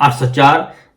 804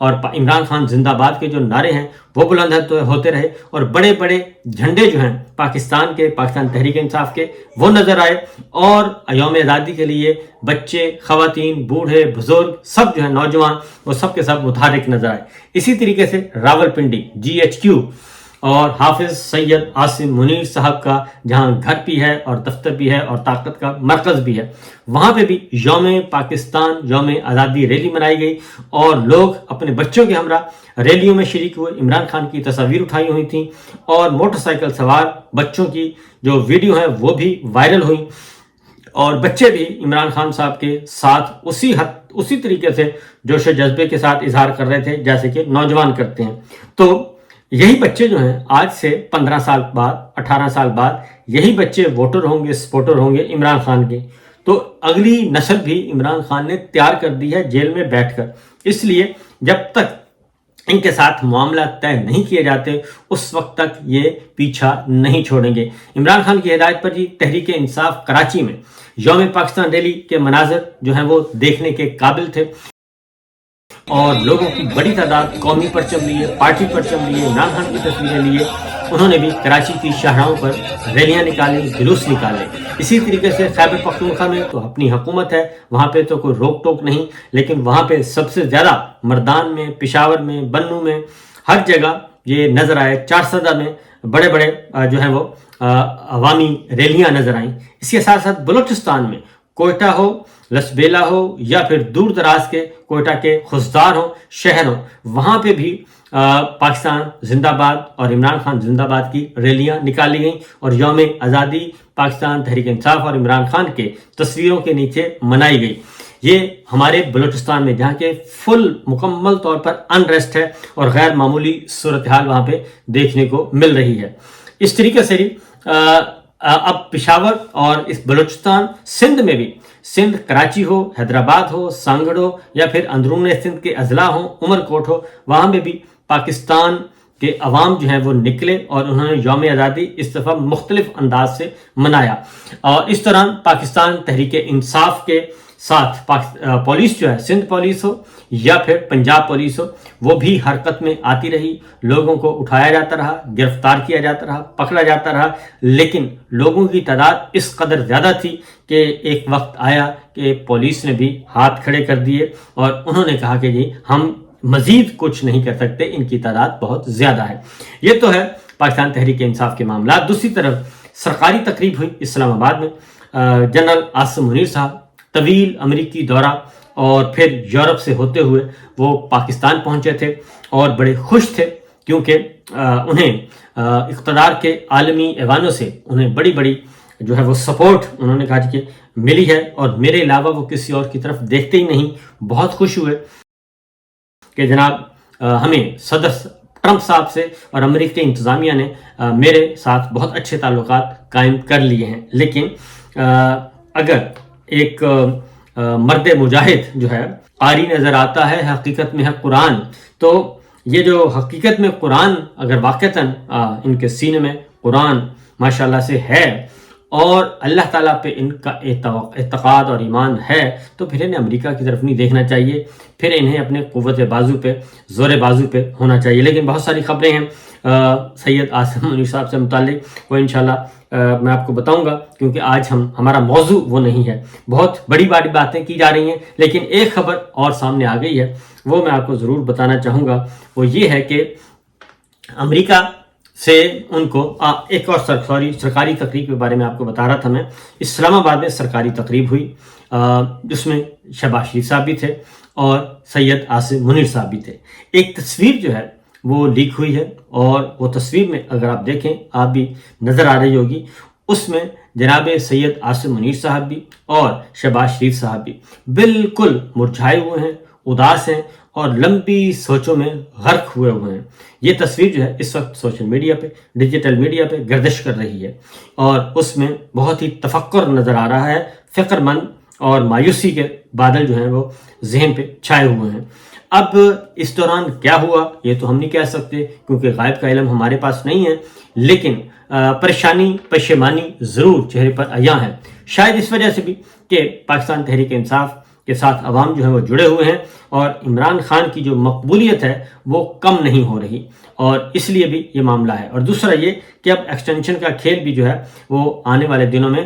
اور عمران خان زندہ باد کے جو نعرے ہیں وہ بلند ہوتے رہے اور بڑے بڑے جھنڈے جو ہیں پاکستان کے، پاکستان تحریک انصاف کے، وہ نظر آئے، اور یوم آزادی کے لیے بچے، خواتین، بوڑھے، بزرگ، سب جو ہیں نوجوان، وہ سب کے سب متحرک نظر آئے۔ اسی طریقے سے راولپنڈی GHQ اور حافظ سید عاصم منیر صاحب کا جہاں گھر بھی ہے اور دفتر بھی ہے اور طاقت کا مرکز بھی ہے، وہاں پہ بھی یوم پاکستان، یوم آزادی ریلی منائی گئی اور لوگ اپنے بچوں کے ہمراہ ریلیوں میں شریک ہوئے۔ عمران خان کی تصاویر اٹھائی ہوئی تھیں اور موٹر سائیکل سوار بچوں کی جو ویڈیو ہیں وہ بھی وائرل ہوئی، اور بچے بھی عمران خان صاحب کے ساتھ اسی طریقے سے جوش و جذبے کے ساتھ اظہار کر رہے تھے جیسے کہ نوجوان کرتے ہیں۔ تو یہی بچے جو ہیں آج سے 15 سال بعد، 18 سال بعد، یہی بچے ووٹر ہوں گے، سپورٹر ہوں گے عمران خان کے۔ تو اگلی نسل بھی عمران خان نے تیار کر دی ہے جیل میں بیٹھ کر، اس لیے جب تک ان کے ساتھ معاملہ طے نہیں کیے جاتے اس وقت تک یہ پیچھا نہیں چھوڑیں گے۔ عمران خان کی ہدایت پر تحریک انصاف کراچی میں یوم پاکستان ریلی کے مناظر جو ہیں وہ دیکھنے کے قابل تھے، اور لوگوں کی بڑی تعداد قومی پرچم لیے، پارٹی پرچم لیے، عمران خان کی تصویریں لیے، انہوں نے بھی کراچی کی شاہراہوں پر ریلیاں نکالی، جلوس نکالے۔ اسی طریقے سے خیبر پختونخوا میں تو اپنی حکومت ہے، وہاں پہ تو کوئی روک ٹوک نہیں، لیکن وہاں پہ سب سے زیادہ مردان میں، پشاور میں، بنوں میں، ہر جگہ یہ نظر آئے۔ 400 میں بڑے بڑے جو ہیں وہ عوامی ریلیاں نظر آئیں۔ اس کے ساتھ ساتھ بلوچستان میں کوئٹہ ہو، لسبیلا ہو، یا پھر دور دراز کے کوئٹہ کے خزدار ہوں، شہر ہوں، وہاں پہ بھی پاکستان زندہ باد اور عمران خان زندہ باد کی ریلیاں نکالی گئیں اور یوم آزادی پاکستان تحریک انصاف اور عمران خان کے تصویروں کے نیچے منائی گئی۔ یہ ہمارے بلوچستان میں جہاں کے فل مکمل طور پر انریسٹ ہے اور غیر معمولی صورتحال وہاں پہ دیکھنے کو مل رہی ہے۔ اس طریقے سے اب پشاور اور اس بلوچستان، سندھ میں بھی، سندھ کراچی ہو، حیدرآباد ہو، سانگڑ ہو، یا پھر اندرون سندھ کے اضلاع ہوں، عمر کوٹ ہو، وہاں میں بھی پاکستان کے عوام جو ہیں وہ نکلے اور انہوں نے یوم آزادی اس دفعہ مختلف انداز سے منایا۔ اور اس دوران پاکستان تحریک انصاف کے ساتھ پولیس جو ہے، سندھ پولیس ہو یا پھر پنجاب پولیس ہو، وہ بھی حرکت میں آتی رہی، لوگوں کو اٹھایا جاتا رہا، گرفتار کیا جاتا رہا، پکڑا جاتا رہا، لیکن لوگوں کی تعداد اس قدر زیادہ تھی کہ ایک وقت آیا کہ پولیس نے بھی ہاتھ کھڑے کر دیے اور انہوں نے کہا کہ جی ہم مزید کچھ نہیں کر سکتے، ان کی تعداد بہت زیادہ ہے۔ یہ تو ہے پاکستان تحریک انصاف کے معاملات۔ دوسری طرف سرکاری تقریب ہوئی اسلام آباد میں، جنرل عاصم منیر صاحب طویل امریکی دورہ اور پھر یورپ سے ہوتے ہوئے وہ پاکستان پہنچے تھے اور بڑے خوش تھے کیونکہ انہیں اقتدار کے عالمی ایوانوں سے انہیں بڑی بڑی جو ہے وہ سپورٹ انہوں نے کہا کہ ملی ہے، اور میرے علاوہ وہ کسی اور کی طرف دیکھتے ہی نہیں۔ بہت خوش ہوئے کہ جناب ہمیں صدر ٹرمپ صاحب سے اور امریکی انتظامیہ نے میرے ساتھ بہت اچھے تعلقات قائم کر لیے ہیں۔ لیکن اگر ایک مرد مجاہد جو ہے قاری نظر آتا ہے، حقیقت میں ہے قرآن، تو یہ جو حقیقت میں قرآن اگر واقعتاً ان کے سینے میں قرآن ماشاءاللہ سے ہے اور اللہ تعالیٰ پہ ان کا اعتقاد اور ایمان ہے، تو پھر انہیں امریکہ کی طرف نہیں دیکھنا چاہیے، پھر انہیں اپنے قوت بازو پہ، زور بازو پہ ہونا چاہیے۔ لیکن بہت ساری خبریں ہیں سید عاصم منیر صاحب سے متعلق، وہ انشاءاللہ میں آپ کو بتاؤں گا، کیونکہ آج ہمارا موضوع وہ نہیں ہے۔ بہت بڑی باتیں کی جا رہی ہیں، لیکن ایک خبر اور سامنے آ گئی ہے، وہ میں آپ کو ضرور بتانا چاہوں گا۔ وہ یہ ہے کہ امریکہ سے ان کو ایک اور سرکاری تقریب کے بارے میں آپ کو بتا رہا تھا میں۔ اسلام آباد میں سرکاری تقریب ہوئی جس میں شہباز شریف صاحب بھی تھے اور سید عاصم منیر صاحب بھی تھے۔ ایک تصویر جو ہے وہ لیک ہوئی ہے اور وہ تصویر میں اگر آپ دیکھیں، آپ بھی نظر آ رہی ہوگی، اس میں جناب سید عاصم منیر صاحب بھی اور شہباز شریف صاحب بھی بالکل مرجھائے ہوئے ہیں، اداس ہیں اور لمبی سوچوں میں غرق ہوئے ہیں۔ یہ تصویر جو ہے اس وقت سوشل میڈیا پہ، ڈیجیٹل میڈیا پہ گردش کر رہی ہے اور اس میں بہت ہی تفکر نظر آ رہا ہے، فکر مند اور مایوسی کے بادل جو ہیں وہ ذہن پہ چھائے ہوئے ہیں۔ اب اس دوران کیا ہوا یہ تو ہم نہیں کہہ سکتے کیونکہ غائب کا علم ہمارے پاس نہیں ہے، لیکن پریشانی، پشیمانی ضرور چہرے پر عیاں ہے۔ شاید اس وجہ سے بھی کہ پاکستان تحریک انصاف کے ساتھ عوام جو ہے وہ جڑے ہوئے ہیں اور عمران خان کی جو مقبولیت ہے وہ کم نہیں ہو رہی، اور اس لیے بھی یہ معاملہ ہے۔ اور دوسرا یہ کہ اب ایکسٹینشن کا کھیل بھی جو ہے وہ آنے والے دنوں میں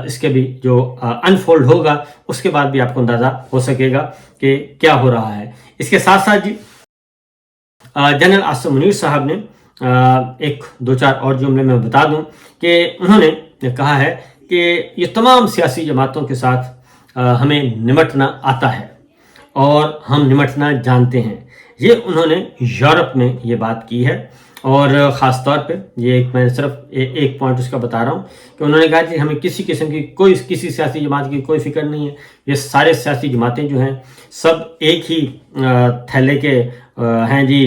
اس کے بھی جو انفولڈ ہوگا اس کے بعد بھی آپ کو اندازہ ہو سکے گا کہ کیا ہو رہا ہے۔ اس کے ساتھ ساتھ جی جنرل عاصم منیر صاحب نے ایک دو چار اور جملے میں بتا دوں کہ انہوں نے کہا ہے کہ یہ تمام سیاسی جماعتوں کے ساتھ ہمیں نمٹنا آتا ہے اور ہم نمٹنا جانتے ہیں۔ یہ انہوں نے یورپ میں یہ بات کی ہے، اور خاص طور پہ یہ میں صرف ایک پوائنٹ اس کا بتا رہا ہوں کہ انہوں نے کہا کہ ہمیں کسی قسم کی کسی سیاسی جماعت کی کوئی فکر نہیں ہے، یہ سارے سیاسی جماعتیں جو ہیں سب ایک ہی تھیلے کے ہیں جی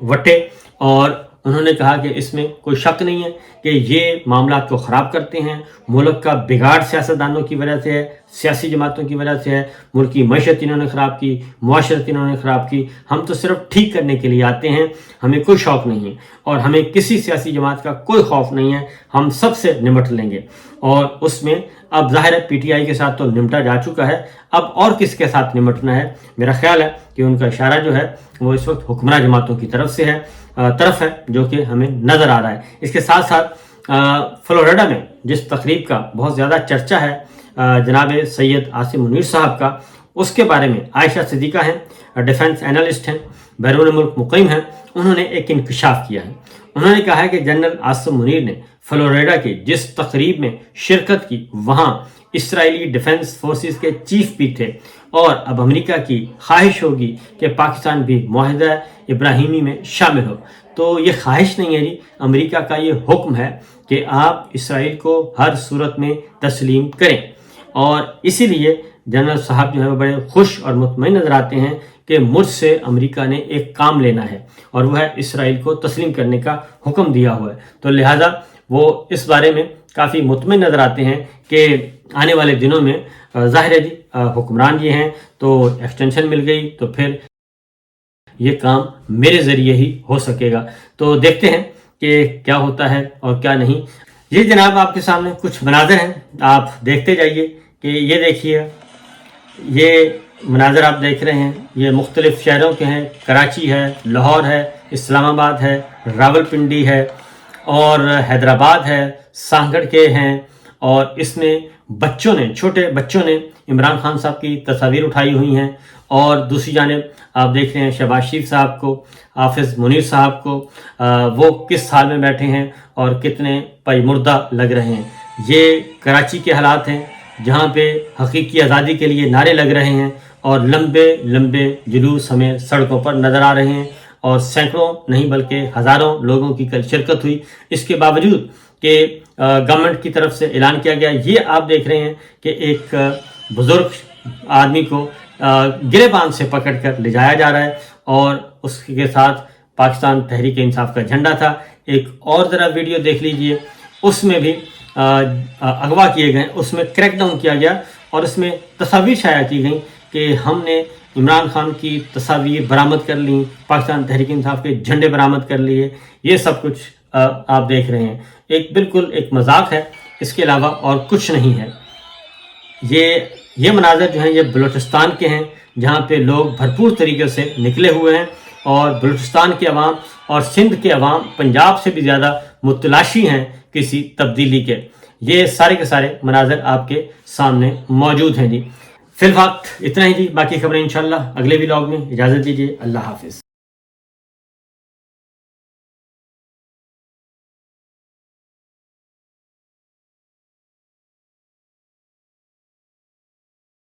وٹے، اور انہوں نے کہا کہ اس میں کوئی شک نہیں ہے کہ یہ معاملات کو خراب کرتے ہیں، ملک کا بگاڑ سیاستدانوں کی وجہ سے ہے، سیاسی جماعتوں کی وجہ سے ہے، ملک کی معیشت انہوں نے خراب کی، معاشرت انہوں نے خراب کی۔ ہم تو صرف ٹھیک کرنے کے لیے آتے ہیں، ہمیں کوئی شوق نہیں ہے اور ہمیں کسی سیاسی جماعت کا کوئی خوف نہیں ہے، ہم سب سے نمٹ لیں گے۔ اور اس میں اب ظاہر ہے پی ٹی آئی کے ساتھ تو نمٹا جا چکا ہے، اب اور کس کے ساتھ نمٹنا ہے؟ میرا خیال ہے کہ ان کا اشارہ جو ہے وہ اس وقت حکمراں جماعتوں کی طرف ہے جو کہ ہمیں نظر آ رہا ہے۔ اس کے ساتھ ساتھ فلوریڈا میں جس تقریب کا بہت زیادہ چرچا ہے جناب سید عاصم منیر صاحب کا، اس کے بارے میں عائشہ صدیقہ ہیں، ڈیفنس اینالسٹ ہیں، بیرون ملک مقیم ہیں، انہوں نے ایک انکشاف کیا ہے۔ انہوں نے کہا ہے کہ جنرل عاصم منیر نے فلوریڈا کی جس تقریب میں شرکت کی وہاں اسرائیلی ڈیفنس فورسز کے چیف بھی تھے، اور اب امریکہ کی خواہش ہوگی کہ پاکستان بھی معاہدہ ابراہیمی میں شامل ہو۔ تو یہ خواہش نہیں ہے جی، امریکہ کا یہ حکم ہے کہ آپ اسرائیل کو ہر صورت میں تسلیم کریں، اور اسی لیے جنرل صاحب جو ہے وہ بڑے خوش اور مطمئن نظر آتے ہیں کہ مجھ سے امریکہ نے ایک کام لینا ہے، اور وہ ہے اسرائیل کو تسلیم کرنے کا حکم دیا ہوا ہے۔ تو لہٰذا وہ اس بارے میں کافی مطمئن نظر آتے ہیں کہ آنے والے دنوں میں ظاہر ہے جی حکمران یہ ہیں تو ایکسٹینشن مل گئی تو پھر یہ کام میرے ذریعے ہی ہو سکے گا۔ تو دیکھتے ہیں کہ کیا ہوتا ہے اور کیا نہیں۔ یہ جناب آپ کے سامنے کچھ مناظر ہیں، آپ دیکھتے جائیے کہ یہ دیکھیے، یہ مناظر آپ دیکھ رہے ہیں یہ مختلف شہروں کے ہیں، کراچی ہے، لاہور ہے، اسلام آباد ہے، راول پنڈی ہے، اور حیدرآباد ہے، سانگڑ کے ہیں، اور اس میں بچوں نے، چھوٹے بچوں نے عمران خان صاحب کی تصاویر اٹھائی ہوئی ہیں، اور دوسری جانب آپ دیکھ رہے ہیں شہباز شریف صاحب کو، حافظ منیر صاحب کو، وہ کس حال میں بیٹھے ہیں اور کتنے پئی مردہ لگ رہے ہیں۔ یہ کراچی کے حالات ہیں جہاں پہ حقیقی آزادی کے لیے نعرے لگ رہے ہیں، اور لمبے لمبے جلوس ہمیں سڑکوں پر نظر آ رہے ہیں، اور سینکڑوں نہیں بلکہ ہزاروں لوگوں کی کل شرکت ہوئی۔ اس کے باوجود کہ گورنمنٹ کی طرف سے اعلان کیا گیا، یہ آپ دیکھ رہے ہیں کہ ایک بزرگ آدمی کو گریبان سے پکڑ کر لے جایا جا رہا ہے، اور اس کے ساتھ پاکستان تحریک انصاف کا جھنڈا تھا۔ ایک اور ذرا ویڈیو دیکھ لیجئے، اس میں بھی اغوا کیے گئے، اس میں کریک ڈاؤن کیا گیا، اور اس میں تصاویر شائع کی گئیں کہ ہم نے عمران خان کی تصاویر برآمد کر لیں، پاکستان تحریک انصاف کے جھنڈے برآمد کر لیے۔ یہ سب کچھ آپ دیکھ رہے ہیں، ایک بالکل ایک مذاق ہے، اس کے علاوہ اور کچھ نہیں ہے۔ یہ مناظر جو ہیں یہ بلوچستان کے ہیں، جہاں پہ لوگ بھرپور طریقے سے نکلے ہوئے ہیں، اور بلوچستان کے عوام اور سندھ کے عوام پنجاب سے بھی زیادہ متلاشی ہیں کسی تبدیلی کے۔ یہ سارے کے سارے مناظر آپ کے سامنے موجود ہیں جی۔ فی الوقت اتنا ہی جی، باقی خبریں انشاءاللہ اگلے ولاگ میں۔ اجازت دیجیے، اللہ حافظ۔